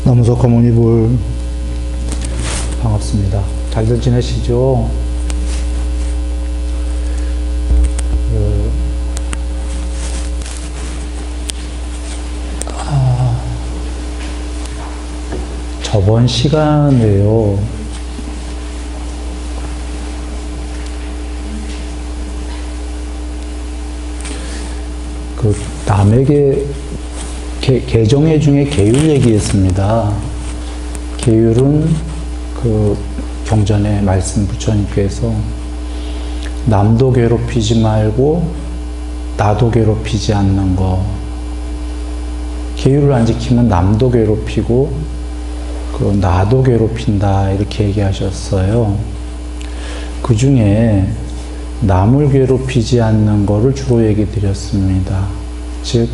남우석 어머니들 반갑습니다. 잘들 지내시죠? 저번 시간에요, 남에게 개정회 중에 계율 얘기했습니다. 계율은 경전에 말씀 부처님께서 남도 괴롭히지 말고 나도 괴롭히지 않는 거. 계율을 안 지키면 남도 괴롭히고 나도 괴롭힌다 이렇게 얘기하셨어요. 그 중에 남을 괴롭히지 않는 거를 주로 얘기 드렸습니다. 즉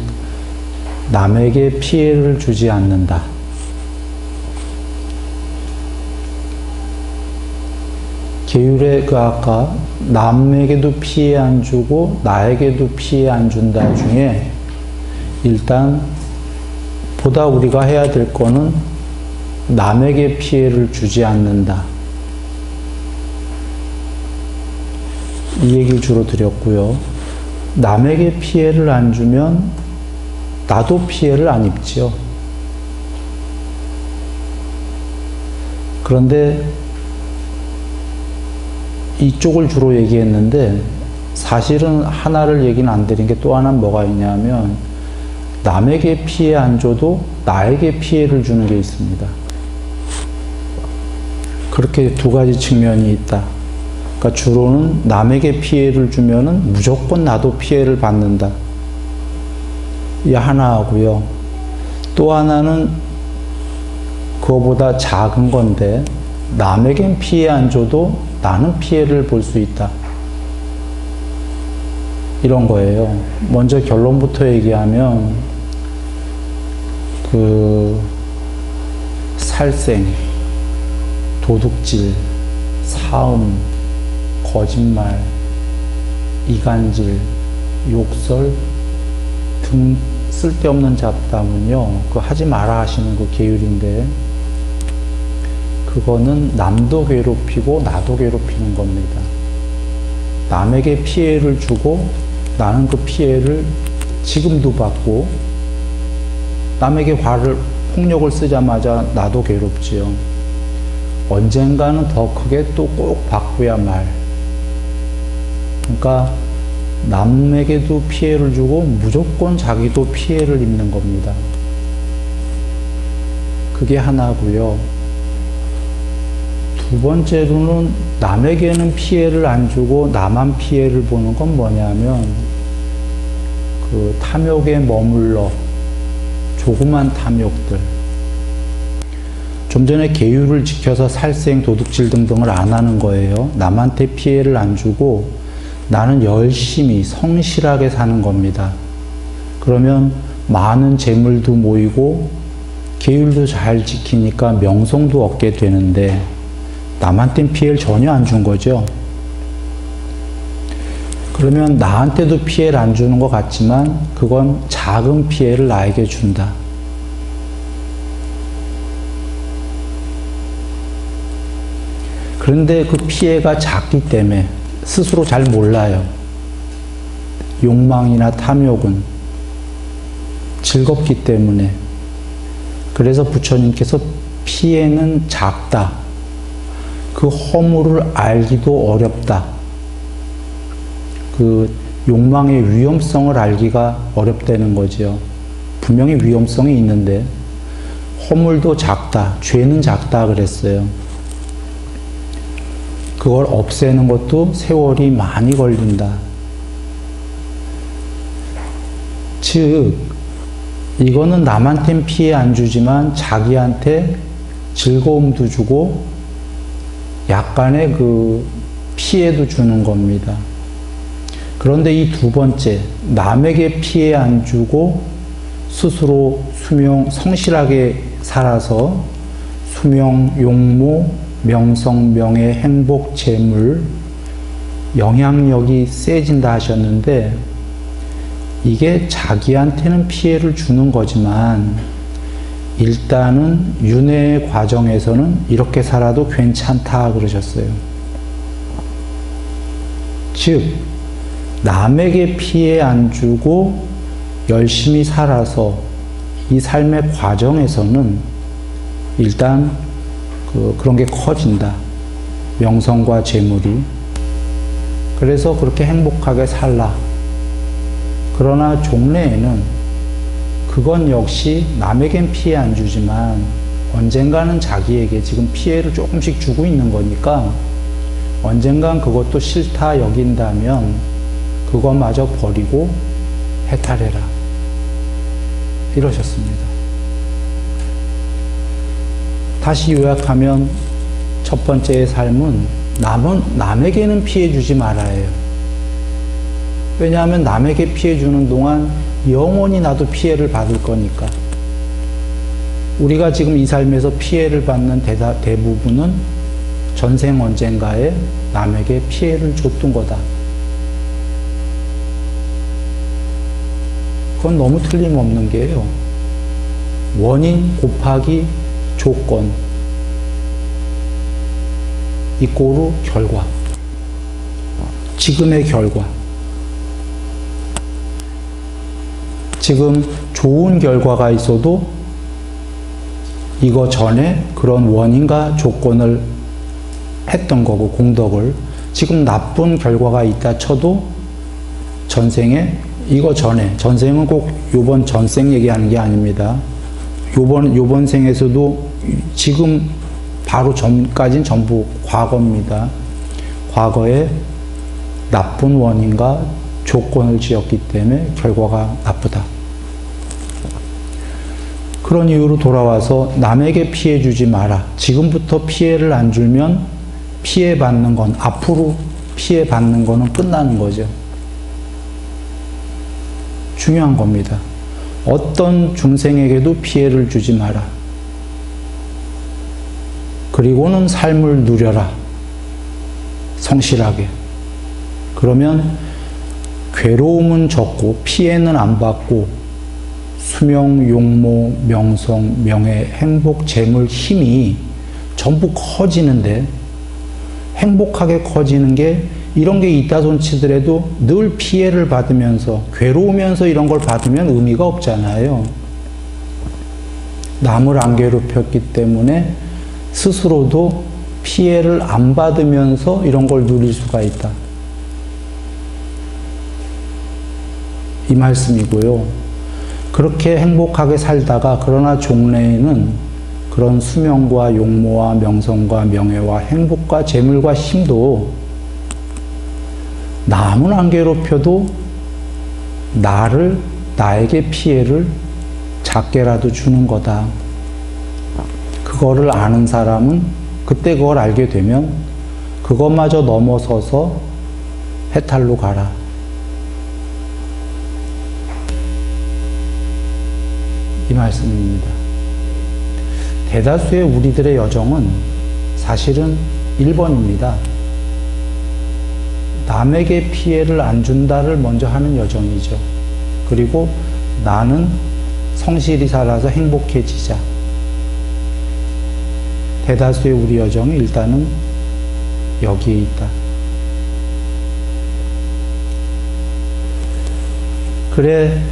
남에게 피해를 주지 않는다. 계율의 아까 남에게도 피해 안 주고 나에게도 피해 안 준다 중에 일단 보다 우리가 해야 될 거는 남에게 피해를 주지 않는다. 이 얘기를 주로 드렸고요. 남에게 피해를 안 주면 나도 피해를 안 입지요. 그런데 이쪽을 주로 얘기했는데 사실은 하나를 얘기는 안 드린 게 또 하나는 뭐가 있냐면 남에게 피해 안 줘도 나에게 피해를 주는 게 있습니다. 그렇게 두 가지 측면이 있다. 그러니까 주로는 남에게 피해를 주면은 무조건 나도 피해를 받는다. 이 하나하고요. 또 하나는 그거보다 작은 건데 남에겐 피해 안 줘도 나는 피해를 볼 수 있다. 이런 거예요. 먼저 결론부터 얘기하면 살생, 도둑질, 사음, 거짓말, 이간질, 욕설 등 쓸데없는 잡담은요, 하지 마라 하시는 계율인데, 그거는 남도 괴롭히고 나도 괴롭히는 겁니다. 남에게 피해를 주고 나는 그 피해를 지금도 받고, 남에게 폭력을 쓰자마자 나도 괴롭지요. 언젠가는 더 크게 또 꼭 받고야 말. 그러니까 남에게도 피해를 주고 무조건 자기도 피해를 입는 겁니다. 그게 하나고요. 두 번째로는 남에게는 피해를 안 주고 나만 피해를 보는 건 뭐냐면 탐욕에 머물러 조그만 탐욕들. 좀 전에 계율을 지켜서 살생, 도둑질 등등을 안 하는 거예요. 남한테 피해를 안 주고 나는 열심히 성실하게 사는 겁니다. 그러면 많은 재물도 모이고 계율도 잘 지키니까 명성도 얻게 되는데 남한테는 피해를 전혀 안 준 거죠. 그러면 나한테도 피해를 안 주는 것 같지만 그건 작은 피해를 나에게 준다. 그런데 그 피해가 작기 때문에 스스로 잘 몰라요. 욕망이나 탐욕은 즐겁기 때문에. 그래서 부처님께서 피해는 작다. 그 허물을 알기도 어렵다. 욕망의 위험성을 알기가 어렵다는 거죠. 분명히 위험성이 있는데 허물도 작다. 죄는 작다 그랬어요. 그걸 없애는 것도 세월이 많이 걸린다. 즉, 이거는 남한텐 피해 안 주지만 자기한테 즐거움도 주고 약간의 피해도 주는 겁니다. 그런데 이 두 번째, 남에게 피해 안 주고 스스로 성실하게 살아서 수명, 용모, 명성, 명예, 행복, 재물, 영향력이 세진다 하셨는데 이게 자기한테는 피해를 주는 거지만 일단은 윤회의 과정에서는 이렇게 살아도 괜찮다 그러셨어요. 즉 남에게 피해 안 주고 열심히 살아서 이 삶의 과정에서는 일단 그런 게 커진다. 명성과 재물이. 그래서 그렇게 행복하게 살라. 그러나 종래에는 그건 역시 남에겐 피해 안 주지만 언젠가는 자기에게 지금 피해를 조금씩 주고 있는 거니까 언젠간 그것도 싫다 여긴다면 그것마저 버리고 해탈해라. 이러셨습니다. 다시 요약하면 첫 번째의 삶은 남에게는 피해 주지 말아요. 왜냐하면 남에게 피해 주는 동안 영원히 나도 피해를 받을 거니까. 우리가 지금 이 삶에서 피해를 받는 대부분은 전생 언젠가에 남에게 피해를 줬던 거다. 그건 너무 틀림없는 게요. 원인 곱하기 조건 이꼬르 결과. 지금의 결과. 지금 좋은 결과가 있어도 이거 전에 그런 원인과 조건을 했던 거고 공덕을 지금 나쁜 결과가 있다 쳐도 전생에 이거 전에 전생은 꼭 요번 전생 얘기하는 게 아닙니다. 요번 생에서도 지금 바로 전까지는 전부 과거입니다. 과거에 나쁜 원인과 조건을 지었기 때문에 결과가 나쁘다. 그런 이유로 돌아와서 남에게 피해 주지 마라. 지금부터 피해를 안 주면 피해받는 건 앞으로 피해받는 거는 끝나는 거죠. 중요한 겁니다. 어떤 중생에게도 피해를 주지 마라. 그리고는 삶을 누려라. 성실하게. 그러면 괴로움은 적고 피해는 안 받고 수명, 용모, 명성, 명예, 행복, 재물, 힘이 전부 커지는데 행복하게 커지는 게 이런 게 있다 손치더라도 늘 피해를 받으면서 괴로우면서 이런 걸 받으면 의미가 없잖아요. 남을 안 괴롭혔기 때문에 스스로도 피해를 안 받으면서 이런 걸 누릴 수가 있다. 이 말씀이고요. 그렇게 행복하게 살다가 그러나 종래에는 그런 수명과 용모와 명성과 명예와 행복과 재물과 힘도 남은 안 괴롭혀도 나에게 피해를 작게라도 주는 거다. 그거를 아는 사람은 그때 그걸 알게 되면 그것마저 넘어서서 해탈로 가라. 이 말씀입니다. 대다수의 우리들의 여정은 사실은 1번입니다. 남에게 피해를 안 준다를 먼저 하는 여정이죠. 그리고 나는 성실히 살아서 행복해지자. 대다수의 우리 여정이 일단은 여기에 있다. 그래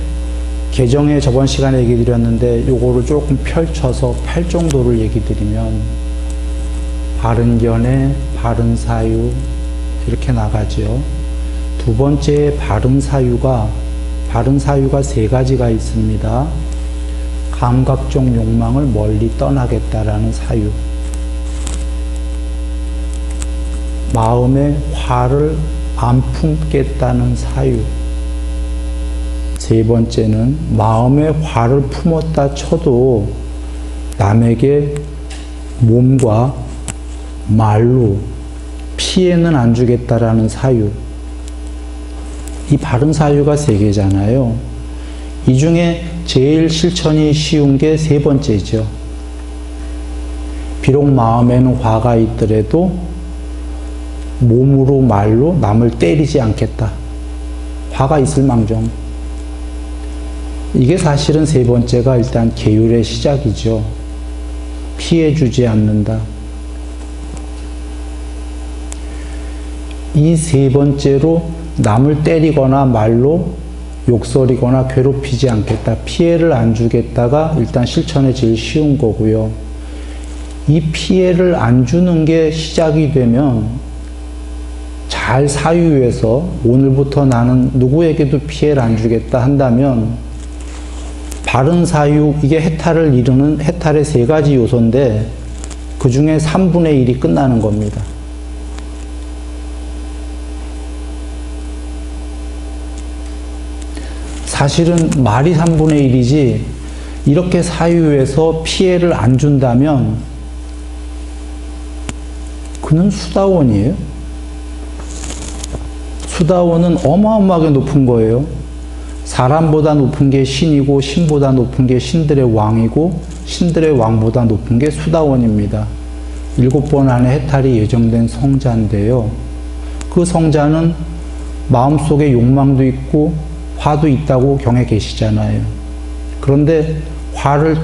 개정에 저번 시간에 얘기 드렸는데 요거를 조금 펼쳐서 8정도를 얘기 드리면 바른 견해, 바른 사유 이렇게 나가죠. 두 번째 바른 사유가 3가지가 있습니다. 감각적 욕망을 멀리 떠나겠다라는 사유, 마음에 화를 안 품겠다는 사유, 세 번째는 마음에 화를 품었다 쳐도 남에게 몸과 말로 피해는 안 주겠다라는 사유. 이 바른 사유가 3개잖아요. 이 중에 제일 실천이 쉬운 게 3번째죠. 비록 마음에는 화가 있더라도 몸으로 말로 남을 때리지 않겠다. 화가 있을 망정. 이게 사실은 세 번째가 일단 계율의 시작이죠. 피해주지 않는다. 이 세 번째로 남을 때리거나 말로 욕설이거나 괴롭히지 않겠다. 피해를 안 주겠다가 일단 실천에 제일 쉬운 거고요. 이 피해를 안 주는 게 시작이 되면 잘 사유해서 오늘부터 나는 누구에게도 피해를 안 주겠다 한다면 바른 사유, 이게 해탈을 이루는 해탈의 세 가지 요소인데 그 중에 3분의 1이 끝나는 겁니다. 사실은 말이 3분의 1이지 이렇게 사유해서 피해를 안 준다면 그는 수다원이에요. 수다원은 어마어마하게 높은 거예요. 사람보다 높은 게 신이고 신보다 높은 게 신들의 왕이고 신들의 왕보다 높은 게 수다원입니다. 7번 안에 해탈이 예정된 성자인데요. 그 성자는 마음속에 욕망도 있고 화도 있다고 경에 계시잖아요. 그런데 화를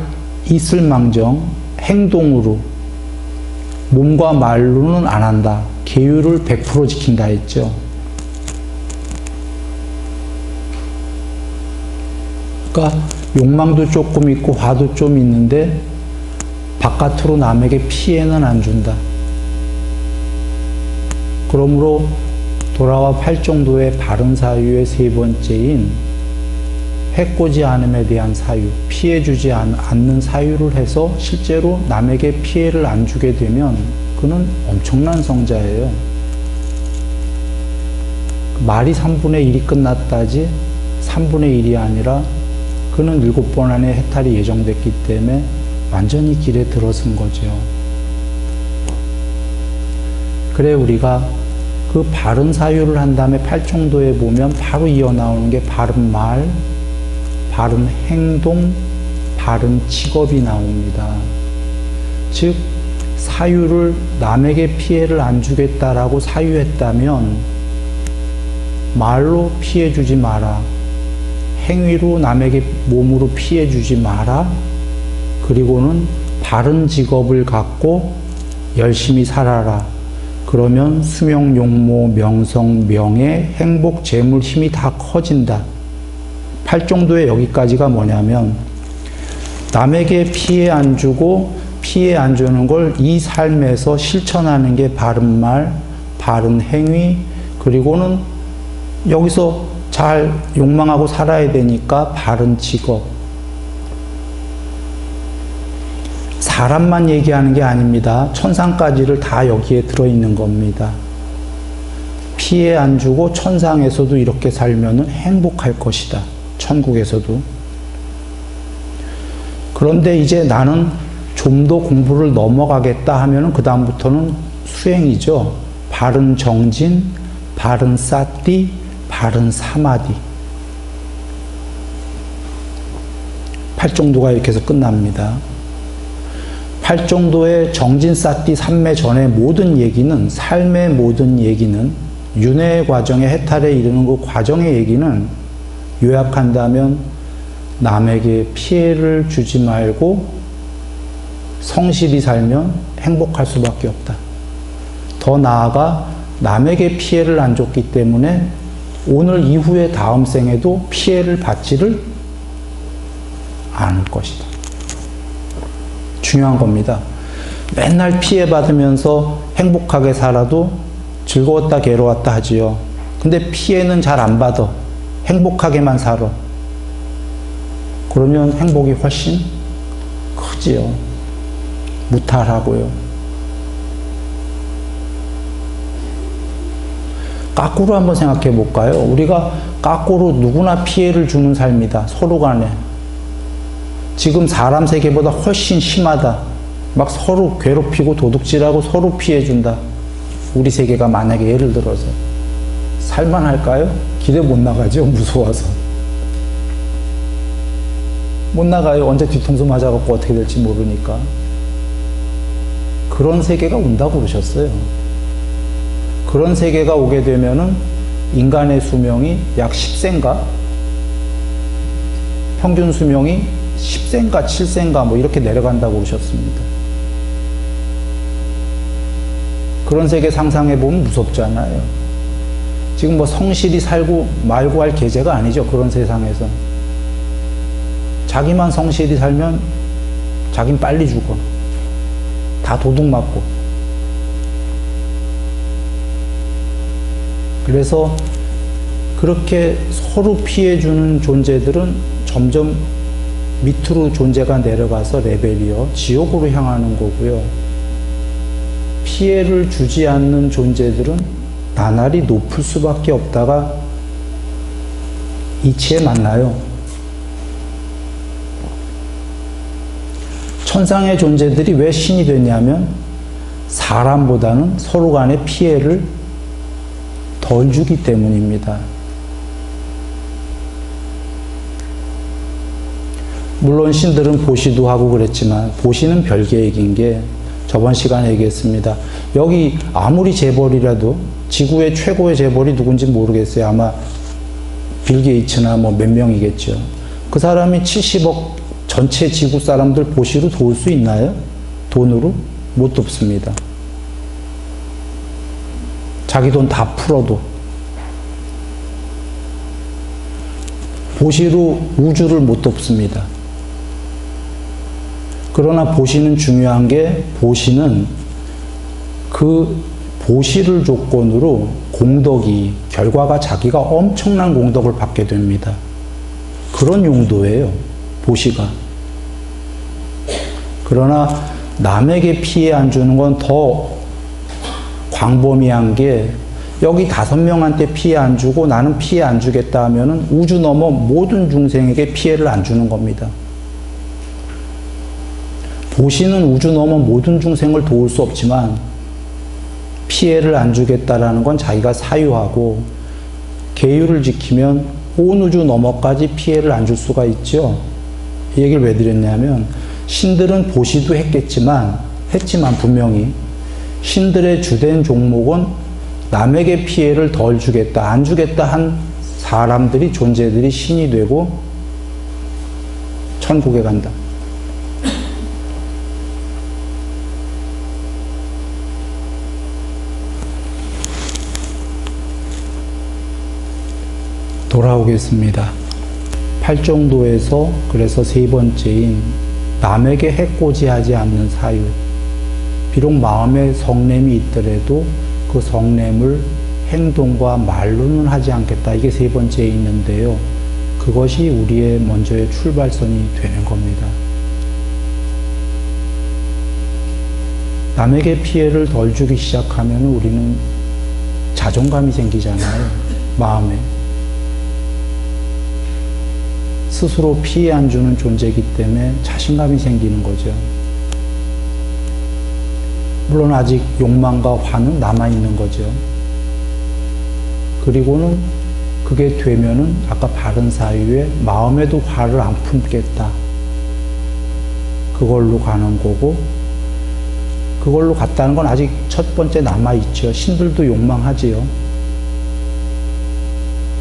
있을 망정 행동으로 몸과 말로는 안 한다. 계율을 100% 지킨다 했죠. 그러니까 욕망도 조금 있고 화도 좀 있는데 바깥으로 남에게 피해는 안 준다. 그러므로 돌아와 팔정도의 바른 사유의 세 번째인 해코지 않음에 대한 사유, 피해 주지 않는 사유를 해서 실제로 남에게 피해를 안 주게 되면 그는 엄청난 성자예요. 말이 3분의 1이 끝났다지 3분의 1이 아니라 그는 7번 안에 해탈이 예정됐기 때문에 완전히 길에 들어선 거죠. 그래 우리가 그 바른 사유를 한 다음에 팔정도에 보면 바로 이어나오는 게 바른 말, 바른 행동, 바른 직업이 나옵니다. 즉 사유를 남에게 피해를 안 주겠다라고 사유했다면 말로 피해 주지 마라. 행위로 남에게 몸으로 피해 주지 마라. 그리고는 바른 직업을 갖고 열심히 살아라. 그러면 수명, 용모, 명성, 명예, 행복, 재물, 힘이 다 커진다. 팔정도의 여기까지가 뭐냐면 남에게 피해 안 주고 피해 안 주는 걸 이 삶에서 실천하는 게 바른 말, 바른 행위, 그리고는 여기서 잘 욕망하고 살아야 되니까 바른 직업. 사람만 얘기하는 게 아닙니다. 천상까지를 다 여기에 들어있는 겁니다. 피해 안 주고 천상에서도 이렇게 살면 행복할 것이다. 천국에서도. 그런데 이제 나는 좀 더 공부를 넘어가겠다 하면 그 다음부터는 수행이죠. 바른 정진, 바른 사띠, 바른 사마디. 팔정도가 이렇게 해서 끝납니다. 팔정도의 정진, 사띠, 삼매 전의 모든 얘기는, 삶의 모든 얘기는, 윤회 과정의 해탈에 이르는 그 과정의 얘기는 요약한다면 남에게 피해를 주지 말고 성실히 살면 행복할 수밖에 없다. 더 나아가 남에게 피해를 안 줬기 때문에 오늘 이후의 다음 생에도 피해를 받지를 않을 것이다. 중요한 겁니다. 맨날 피해받으면서 행복하게 살아도 즐거웠다 괴로웠다 하지요. 근데 피해는 잘 안 받아. 행복하게만 살아. 그러면 행복이 훨씬 크지요. 무탈하고요. 거꾸로 한번 생각해 볼까요? 우리가 거꾸로 누구나 피해를 주는 삶이다. 서로 간에. 지금 사람 세계보다 훨씬 심하다. 막 서로 괴롭히고 도둑질하고 서로 피해준다. 우리 세계가 만약에 예를 들어서 살만할까요? 길에 못 나가죠. 무서워서. 못 나가요. 언제 뒤통수 맞아갖고 어떻게 될지 모르니까. 그런 세계가 온다고 그러셨어요. 그런 세계가 오게 되면은 인간의 수명이 약 10세인가? 평균 수명이 10세인가 7세인가 뭐 이렇게 내려간다고 보셨습니다. 그런 세계 상상해보면 무섭잖아요. 지금 뭐 성실히 살고 말고 할 계제가 아니죠. 그런 세상에서. 자기만 성실히 살면 자긴 빨리 죽어. 다 도둑 맞고. 그래서 그렇게 서로 피해주는 존재들은 점점 밑으로 존재가 내려가서 레벨이요. 지옥으로 향하는 거고요. 피해를 주지 않는 존재들은 나날이 높을 수밖에 없다가 이치에 만나요. 천상의 존재들이 왜 신이 됐냐면 사람보다는 서로 간의 피해를 덜 주기 때문입니다. 물론 신들은 보시도 하고 그랬지만 보시는 별개 얘기인 게 저번 시간에 얘기했습니다. 여기 아무리 재벌이라도 지구의 최고의 재벌이 누군지 모르겠어요. 아마 빌 게이츠나 뭐 몇 명이겠죠. 그 사람이 70억 전체 지구 사람들 보시로 도울 수 있나요? 돈으로? 못 돕습니다. 자기 돈 다 풀어도. 보시로 우주를 못 돕습니다. 그러나 보시는 중요한 게 보시는 그 보시를 조건으로 공덕이 결과가 자기가 엄청난 공덕을 받게 됩니다. 그런 용도예요. 보시가. 그러나 남에게 피해 안 주는 건 더 광범위한 게 여기 5명한테 피해 안 주고 나는 피해 안 주겠다 하면은 우주 넘어 모든 중생에게 피해를 안 주는 겁니다. 보시는 우주 넘어 모든 중생을 도울 수 없지만 피해를 안 주겠다라는 건 자기가 사유하고 계율을 지키면 온 우주 넘어까지 피해를 안 줄 수가 있죠. 이 얘기를 왜 드렸냐면 신들은 보시도 했지만 분명히 신들의 주된 종목은 남에게 피해를 덜 주겠다, 안 주겠다 한 사람들이 존재들이 신이 되고 천국에 간다. 돌아오겠습니다. 팔정도에서 그래서 세 번째인 남에게 해코지하지 않는 사유. 비록 마음에 성냄이 있더라도 그 성냄을 행동과 말로는 하지 않겠다. 이게 세 번째에 있는데요. 그것이 우리의 먼저의 출발선이 되는 겁니다. 남에게 피해를 덜 주기 시작하면 우리는 자존감이 생기잖아요. 마음에. 스스로 피해 안 주는 존재이기 때문에 자신감이 생기는 거죠. 물론 아직 욕망과 화는 남아있는 거죠. 그리고는 그게 되면은 아까 바른 사유에 마음에도 화를 안 품겠다. 그걸로 가는 거고, 그걸로 갔다는 건 아직 첫 번째 남아있죠. 신들도 욕망하지요.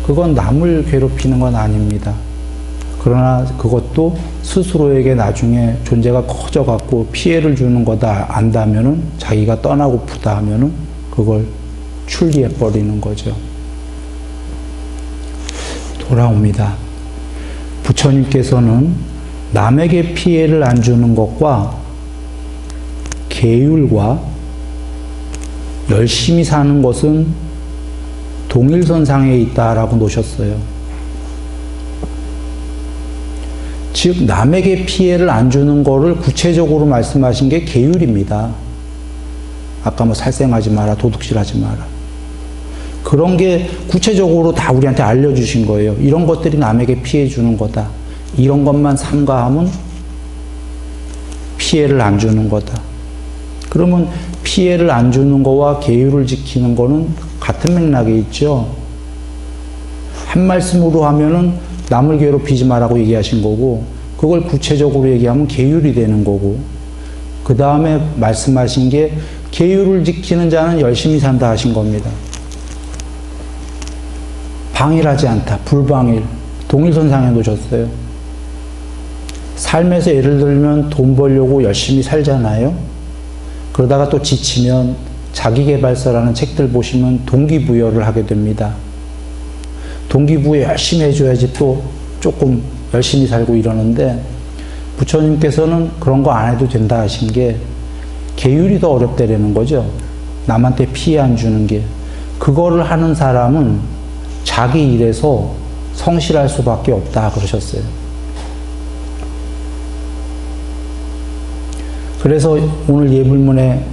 그건 남을 괴롭히는 건 아닙니다. 그러나 그것도 스스로에게 나중에 존재가 커져갖고 피해를 주는 거다 안다면은 자기가 떠나고프다 하면은 그걸 출리해버리는 거죠. 돌아옵니다. 부처님께서는 남에게 피해를 안 주는 것과 계율과 열심히 사는 것은 동일선상에 있다라고 놓으셨어요. 즉 남에게 피해를 안 주는 거를 구체적으로 말씀하신 게 계율입니다. 아까 뭐 살생하지 마라, 도둑질하지 마라. 그런 게 구체적으로 다 우리한테 알려주신 거예요. 이런 것들이 남에게 피해 주는 거다. 이런 것만 삼가하면 피해를 안 주는 거다. 그러면 피해를 안 주는 거와 계율을 지키는 거는 같은 맥락에 있죠. 한 말씀으로 하면은 남을 괴롭히지 마라고 얘기하신 거고, 그걸 구체적으로 얘기하면 계율이 되는 거고, 그 다음에 말씀하신 게 계율을 지키는 자는 열심히 산다 하신 겁니다. 방일하지 않다. 불방일. 동일선상에 놓으셨어요. 삶에서 예를 들면 돈 벌려고 열심히 살잖아요. 그러다가 또 지치면 자기계발서라는 책들 보시면 동기부여를 하게 됩니다. 동기부여 열심히 해줘야지 또 조금 열심히 살고 이러는데, 부처님께서는 그런 거 안 해도 된다 하신 게 계율이 더 어렵다라는 거죠. 남한테 피해 안 주는 게. 그거를 하는 사람은 자기 일에서 성실할 수밖에 없다 그러셨어요. 그래서 오늘 예불문에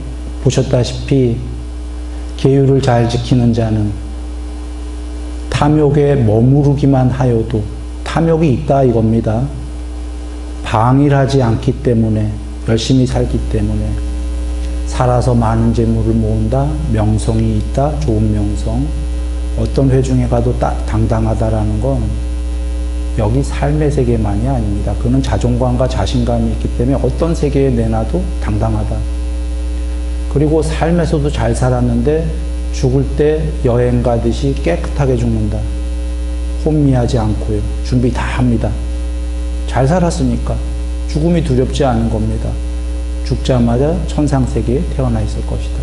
보셨다시피 계율을 잘 지키는 자는 탐욕에 머무르기만 하여도, 탐욕이 있다 이겁니다. 방일하지 않기 때문에, 열심히 살기 때문에 살아서 많은 재물을 모은다, 명성이 있다, 좋은 명성, 어떤 회중에 가도 당당하다라는 건 여기 삶의 세계만이 아닙니다. 그는 자존감과 자신감이 있기 때문에 어떤 세계에 내놔도 당당하다. 그리고 삶에서도 잘 살았는데 죽을 때 여행 가듯이 깨끗하게 죽는다. 혼미하지 않고요. 준비 다 합니다. 잘 살았으니까 죽음이 두렵지 않은 겁니다. 죽자마자 천상세계에 태어나 있을 것이다.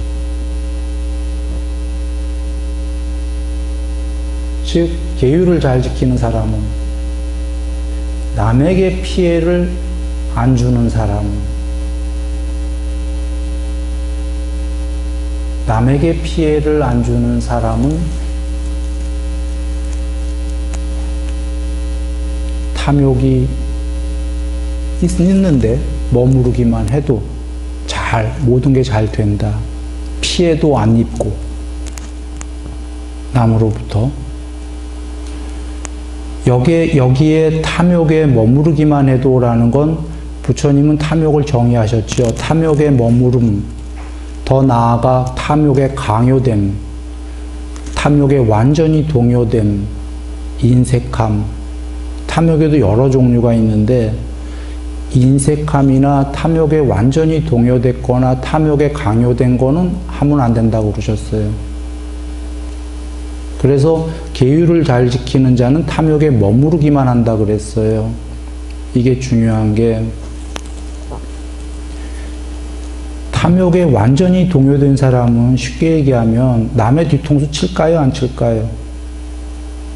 즉 계율을 잘 지키는 사람은, 남에게 피해를 안 주는 사람은, 남에게 피해를 안 주는 사람은 탐욕이 있는데 머무르기만 해도 모든 게 잘 된다. 피해도 안 입고 남으로부터. 여기에 탐욕에 머무르기만 해도라는 건 부처님은 탐욕을 정의하셨죠. 탐욕에 머무름, 더 나아가 탐욕에 강요됨, 탐욕에 완전히 동요됨, 인색함. 탐욕에도 여러 종류가 있는데 인색함이나 탐욕에 완전히 동요됐거나 탐욕에 강요된 거는 하면 안 된다고 그러셨어요. 그래서 계율을 잘 지키는 자는 탐욕에 머무르기만 한다 그랬어요. 이게 중요한 게, 탐욕에 완전히 동요된 사람은 쉽게 얘기하면 남의 뒤통수 칠까요, 안 칠까요?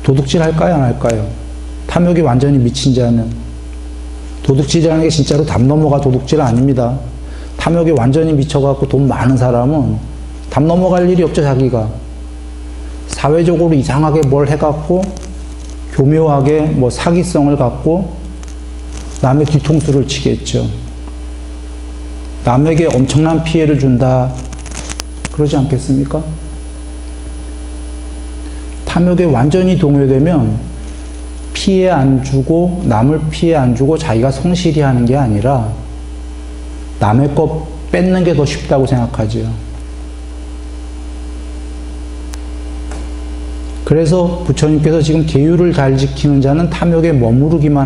도둑질 할까요, 안 할까요? 탐욕에 완전히 미친 자는. 도둑질이라는 게 진짜로 담 넘어가 도둑질 아닙니다. 탐욕에 완전히 미쳐갖고 돈 많은 사람은 담 넘어갈 일이 없죠, 자기가. 사회적으로 이상하게 뭘 해갖고 교묘하게 뭐 사기성을 갖고 남의 뒤통수를 치겠죠. 남에게 엄청난 피해를 준다. 그러지 않겠습니까? 탐욕에 완전히 동요되면 피해 안 주고, 남을 피해 안 주고 자기가 성실히 하는 게 아니라 남의 것 뺏는 게 더 쉽다고 생각하죠. 그래서 부처님께서 지금 계율을 잘 지키는 자는 탐욕에 머무르기만